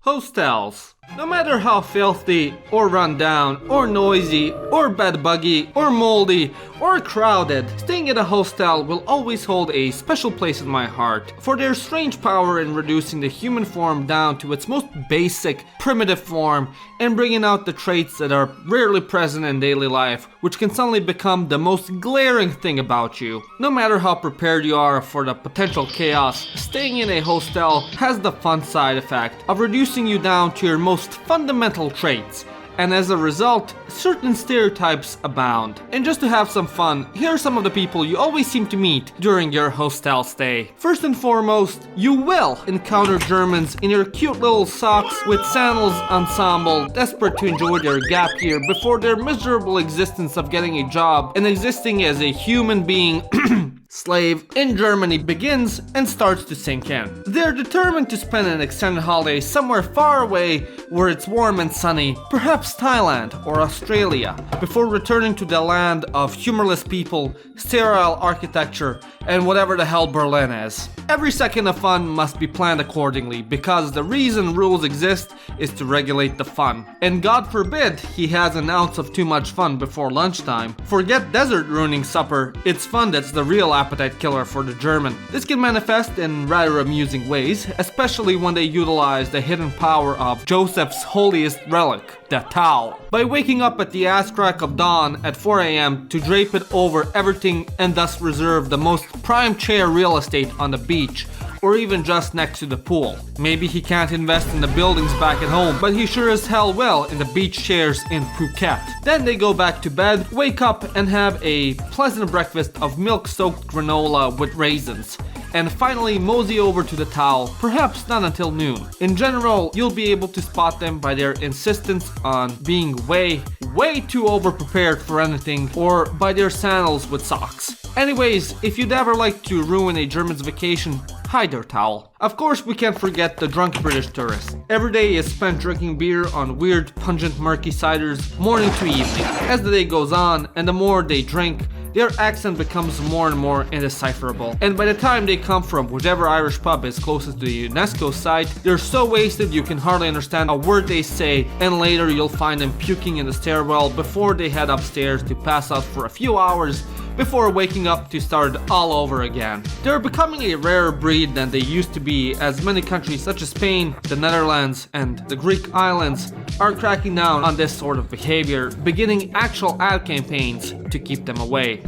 Hostels. No matter how filthy, or run down, or noisy, or bed buggy, or moldy, or crowded, staying at a hostel will always hold a special place in my heart, for their strange power in reducing the human form down to its most basic, primitive form, and bringing out the traits that are rarely present in daily life, which can suddenly become the most glaring thing about you. No matter how prepared you are for the potential chaos, staying in a hostel has the fun side effect of reducing you down to your most fundamental traits, and as a result, certain stereotypes abound. And just to have some fun, here are some of the people you always seem to meet during your hostel stay. First and foremost, you will encounter Germans in your cute little socks with sandals ensemble, desperate to enjoy their gap year before their miserable existence of getting a job and existing as a human being slave in Germany begins and starts to sink in. They're determined to spend an extended holiday somewhere far away where it's warm and sunny, perhaps Thailand or Australia, before returning to the land of humorless people, sterile architecture, and whatever the hell Berlin is. Every second of fun must be planned accordingly, because the reason rules exist is to regulate the fun. And God forbid he has an ounce of too much fun before lunchtime. Forget desert ruining supper, it's fun that's the real appetite killer for the German. This can manifest in rather amusing ways, especially when they utilize the hidden power of Joseph's holiest relic, the towel. By waking up at the ass crack of dawn at 4 a.m. to drape it over everything and thus reserve the most prime chair real estate on the beach, or even just next to the pool. Maybe he can't invest in the buildings back at home, but he sure as hell will in the beach chairs in Phuket. Then they go back to bed, wake up and have a pleasant breakfast of milk-soaked granola with raisins, and finally mosey over to the towel, perhaps not until noon. In general, you'll be able to spot them by their insistence on being way too overprepared for anything, or by their sandals with socks. Anyways, if you'd ever like to ruin a German's vacation, hide their towel. Of course, we can't forget the drunk British tourist. Every day is spent drinking beer on weird, pungent, murky ciders, morning to evening. As the day goes on, and the more they drink, their accent becomes more and more indecipherable. And by the time they come from whichever Irish pub is closest to the UNESCO site, they're so wasted you can hardly understand a word they say, and later you'll find them puking in the stairwell before they head upstairs to pass out for a few hours before waking up to start all over again. They're becoming a rarer breed than they used to be, as many countries such as Spain, the Netherlands, and the Greek islands are cracking down on this sort of behavior, beginning actual ad campaigns to keep them away.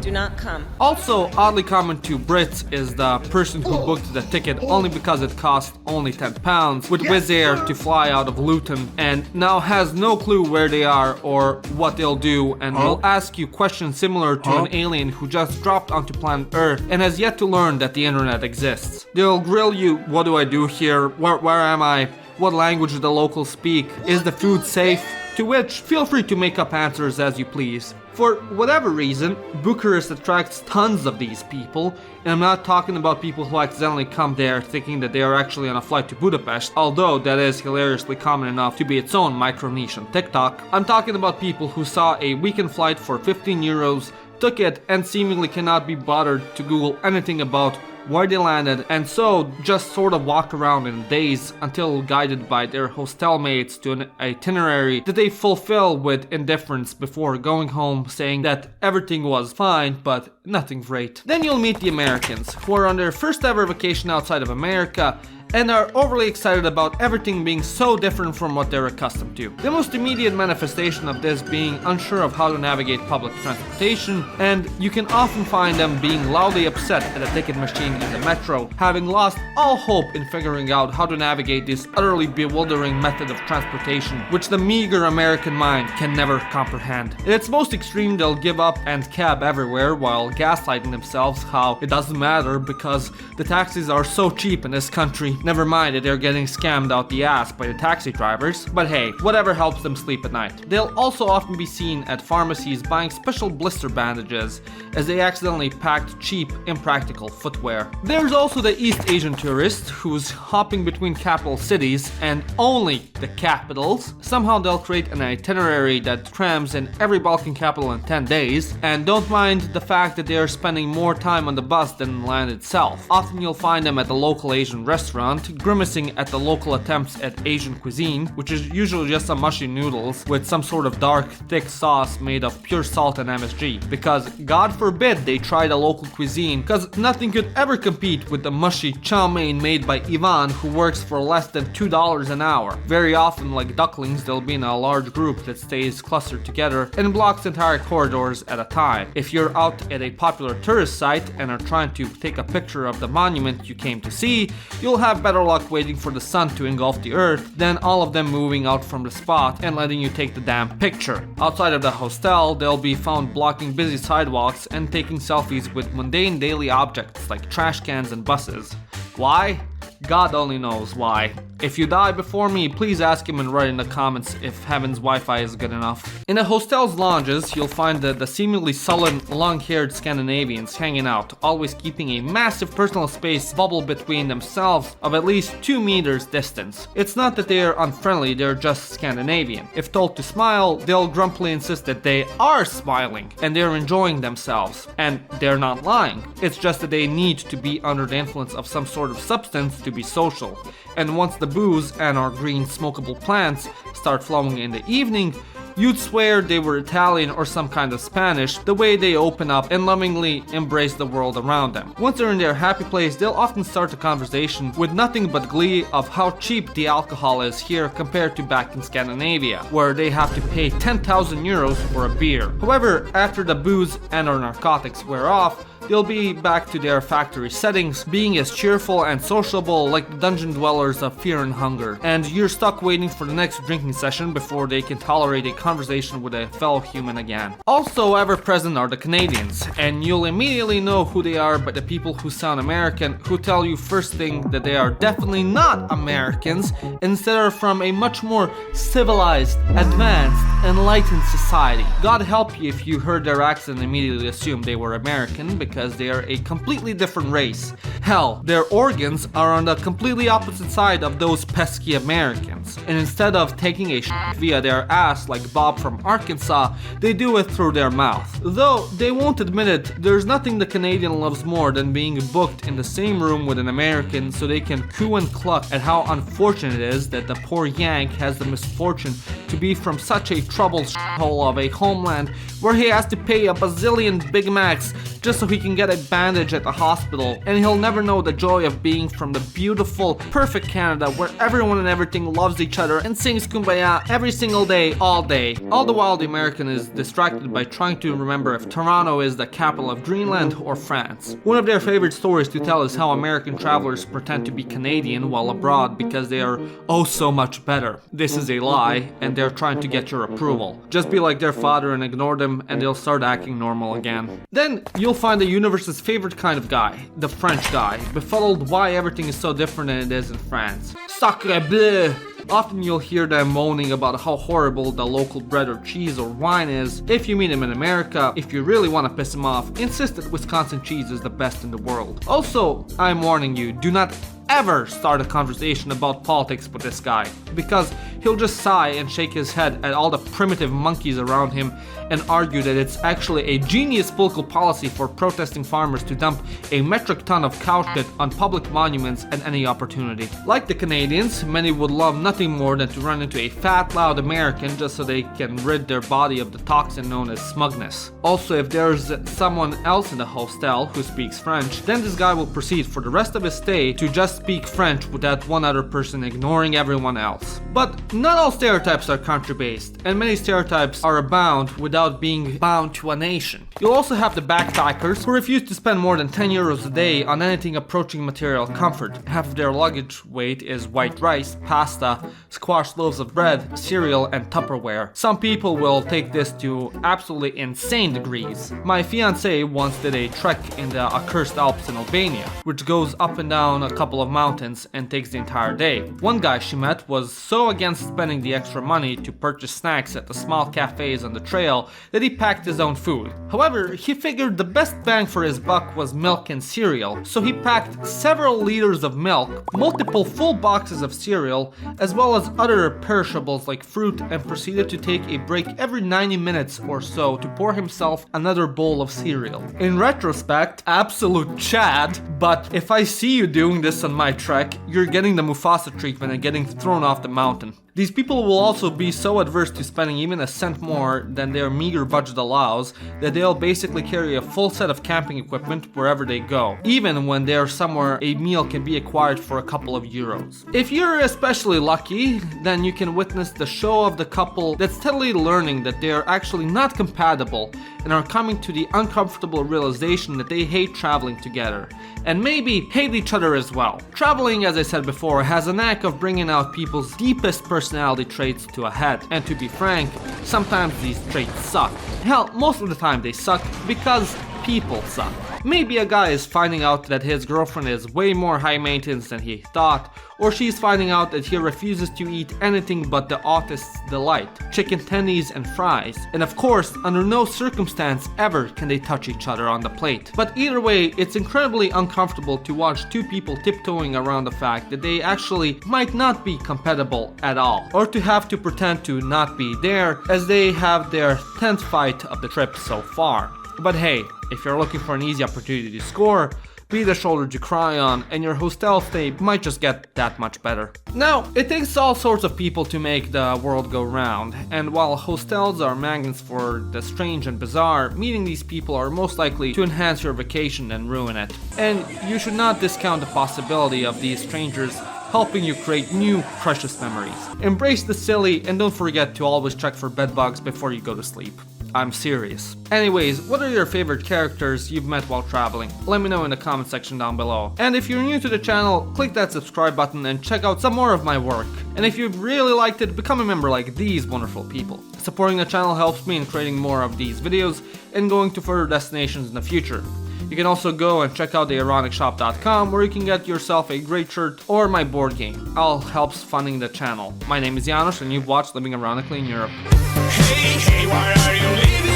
Do not come. Also, oddly common to Brits is the person who booked the ticket only because it cost only £10 with Wizz Air to fly out of Luton and now has no clue where they are or what they'll do, and will ask you questions similar to an alien who just dropped onto planet Earth and has yet to learn that the internet exists. They'll grill you, what do I do here, where am I, what language do the locals speak, is the food safe? To which, feel free to make up answers as you please. For whatever reason, Bucharest attracts tons of these people, and I'm not talking about people who accidentally come there thinking that they are actually on a flight to Budapest, although that is hilariously common enough to be its own micro niche on TikTok. I'm talking about people who saw a weekend flight for 15 euros, took it, and seemingly cannot be bothered to Google anything about where they landed, and so just sort of walk around in a daze until guided by their hostel mates to an itinerary that they fulfill with indifference before going home saying that everything was fine but nothing great. Then you'll meet the Americans, who are on their first ever vacation outside of America and are overly excited about everything being so different from what they're accustomed to. The most immediate manifestation of this being unsure of how to navigate public transportation, and you can often find them being loudly upset at a ticket machine in the metro, having lost all hope in figuring out how to navigate this utterly bewildering method of transportation, which the meager American mind can never comprehend. In its most extreme, they'll give up and cab everywhere while gaslighting themselves how it doesn't matter because the taxis are so cheap in this country. Never mind that they're getting scammed out the ass by the taxi drivers, but hey, whatever helps them sleep at night. They'll also often be seen at pharmacies buying special blister bandages as they accidentally packed cheap, impractical footwear. There's also the East Asian tourist who's hopping between capital cities and only the capitals. Somehow they'll create an itinerary that crams in every Balkan capital in 10 days, and don't mind the fact that they are spending more time on the bus than the land itself. Often you'll find them at the local Asian restaurant, grimacing at the local attempts at Asian cuisine, which is usually just some mushy noodles with some sort of dark, thick sauce made of pure salt and MSG. Because God forbid they try the local cuisine, because nothing could ever compete with the mushy chow mein made by Ivan, who works for less than $2 an hour. Very often, like ducklings, they'll be in a large group that stays clustered together and blocks entire corridors at a time. If you're out at a popular tourist site and are trying to take a picture of the monument you came to see, you'll have better luck waiting for the sun to engulf the earth than all of them moving out from the spot and letting you take the damn picture. Outside of the hostel, they'll be found blocking busy sidewalks and taking selfies with mundane daily objects like trash cans and buses. Why? God only knows why. If you die before me, please ask him and write in the comments if heaven's Wi-Fi is good enough. In the hostel's lounges, you'll find the seemingly sullen, long-haired Scandinavians hanging out, always keeping a massive personal space bubble between themselves of at least 2 meters distance. It's not that they are unfriendly, they're just Scandinavian. If told to smile, they'll grumpily insist that they are smiling and they're enjoying themselves. And they're not lying. It's just that they need to be under the influence of some sort of substance to be social. And once the booze and our green smokable plants start flowing in the evening, you'd swear they were Italian or some kind of Spanish, the way they open up and lovingly embrace the world around them. Once they're in their happy place, they'll often start a conversation with nothing but glee of how cheap the alcohol is here compared to back in Scandinavia, where they have to pay 10,000 euros for a beer. However, after the booze and our narcotics wear off, they'll be back to their factory settings, being as cheerful and sociable like the dungeon dwellers of Fear and Hunger. And you're stuck waiting for the next drinking session before they can tolerate a conversation with a fellow human again. Also ever present are the Canadians, and you'll immediately know who they are by the people who sound American, who tell you first thing that they are definitely not Americans, instead are from a much more civilized, advanced, enlightened society. God help you if you heard their accent and immediately assumed they were American, because they are a completely different race. Hell, their organs are on the completely opposite side of those pesky Americans. And instead of taking a shit via their ass like Bob from Arkansas, they do it through their mouth. Though they won't admit it, there's nothing the Canadian loves more than being booked in the same room with an American so they can coo and cluck at how unfortunate it is that the poor Yank has the misfortune to be from such a troubled shithole of a homeland where he has to pay a bazillion Big Macs just so he can get a bandage at the hospital, and he'll never know the joy of being from the beautiful, perfect Canada where everyone and everything loves each other and sings Kumbaya every single day, all day. All the while the American is distracted by trying to remember if Toronto is the capital of Greenland or France. One of their favorite stories to tell is how American travelers pretend to be Canadian while abroad because they are oh so much better. This is a lie, and they're trying to get your approval. Just be like their father and ignore them, and they'll start acting normal again. Then you'll find the universe's favorite kind of guy, the French guy, befuddled why everything is so different than it is in France. Sacre bleu! Often you'll hear them moaning about how horrible the local bread or cheese or wine is. If you meet him in America, if you really want to piss him off, insist that Wisconsin cheese is the best in the world. Also, I'm warning you, do not ever start a conversation about politics with this guy, because he'll just sigh and shake his head at all the primitive monkeys around him and argue that it's actually a genius political policy for protesting farmers to dump a metric ton of cow shit on public monuments at any opportunity. Like the Canadians, many would love nothing more than to run into a fat, loud American just so they can rid their body of the toxin known as smugness. Also, if there's someone else in the hostel who speaks French, then this guy will proceed for the rest of his stay to just speak French with that one other person ignoring everyone else. But not all stereotypes are country-based, and many stereotypes are abound without being bound to a nation. You'll also have the backpackers who refuse to spend more than 10 euros a day on anything approaching material comfort. Half of their luggage weight is white rice, pasta, squashed loaves of bread, cereal, and Tupperware. Some people will take this to absolutely insane degrees. My fiancé once did a trek in the accursed Alps in Albania, which goes up and down a couple of mountains and takes the entire day. One guy she met was so against spending the extra money to purchase snacks at the small cafes on the trail that he packed his own food. However, he figured the best bang for his buck was milk and cereal, so he packed several liters of milk, multiple full boxes of cereal, as well as other perishables like fruit, and proceeded to take a break every 90 minutes or so to pour himself another bowl of cereal. In retrospect, absolute Chad, but if I see you doing this on my trek, you're getting the Mufasa treatment and getting thrown off the mountain. These people will also be so adverse to spending even a cent more than their meager budget allows that they'll basically carry a full set of camping equipment wherever they go, even when they're somewhere a meal can be acquired for a couple of euros. If you're especially lucky, then you can witness the show of the couple that's steadily learning that they're actually not compatible and are coming to the uncomfortable realization that they hate traveling together, and maybe hate each other as well. Traveling, as I said before, has a knack of bringing out people's deepest personality traits to a head, and to be frank, sometimes these traits suck. Hell, most of the time they suck because people suck. Maybe a guy is finding out that his girlfriend is way more high maintenance than he thought, or she's finding out that he refuses to eat anything but the artist's delight, chicken tendies and fries. And of course, under no circumstance ever can they touch each other on the plate. But either way, it's incredibly uncomfortable to watch two people tiptoeing around the fact that they actually might not be compatible at all, or to have to pretend to not be there as they have their 10th fight of the trip so far. But hey, if you're looking for an easy opportunity to score, be the shoulder to cry on, and your hostel stay might just get that much better. Now, it takes all sorts of people to make the world go round, and while hostels are magnets for the strange and bizarre, meeting these people are most likely to enhance your vacation and ruin it. And you should not discount the possibility of these strangers helping you create new, precious memories. Embrace the silly, and don't forget to always check for bedbugs before you go to sleep. I'm serious. Anyways, what are your favorite characters you've met while traveling? Let me know in the comment section down below. And if you're new to the channel, click that subscribe button and check out some more of my work. And if you've really liked it, become a member like these wonderful people. Supporting the channel helps me in creating more of these videos and going to further destinations in the future. You can also go and check out the ironicshop.com where you can get yourself a great shirt or my board game. All helps funding the channel. My name is Janos and you've watched Living Ironically in Europe. Hey, why are you leaving?